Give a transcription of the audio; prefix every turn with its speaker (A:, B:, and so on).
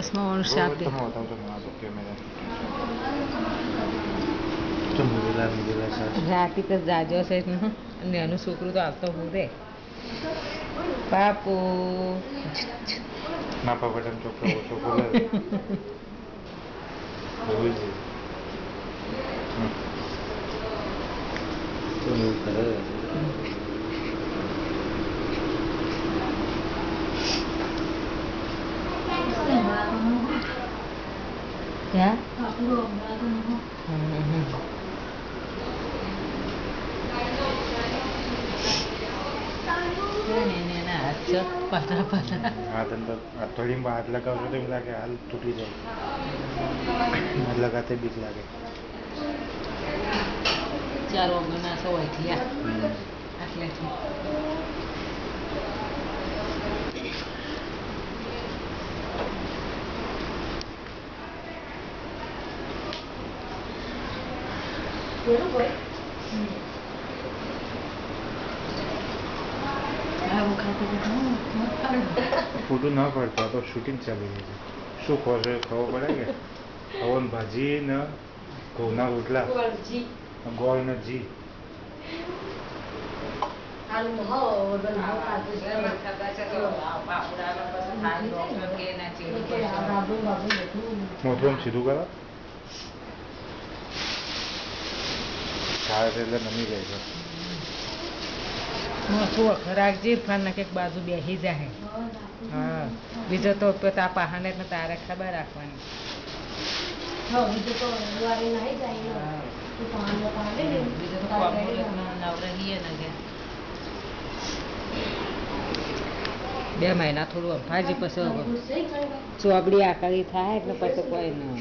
A: 10મા વર્ષે આપે રાતી તો જાજો છે અને એનું છોકરું તો આવતો હું રે બાપુ
B: ના બટન ચોખ્ખો ખોલે
A: क्या
B: थोड़ी हाथ लगाओ तो लागे हाल टूटी जाए हाथ लगाते बीक लागे
A: चार ओगना सौ એટલે
B: फोटो ना पड़ता तो शूटिंग चालू है शू खबर पड़े के हवन भाजी न घऊना रोटला गोळ न जी मोटरम सीधું કરો ખાય એટલે નમી જાય છે
A: મોટું રાખજે ફાન એક બાજુ બેસી જાય હા બીજો તો આ પહાને તારે ખબર રાખવાની બીજો તો બે મહિના થોડું અફાજી પછી ચોગડી આકારી થાય એટલે પછી કોઈ ના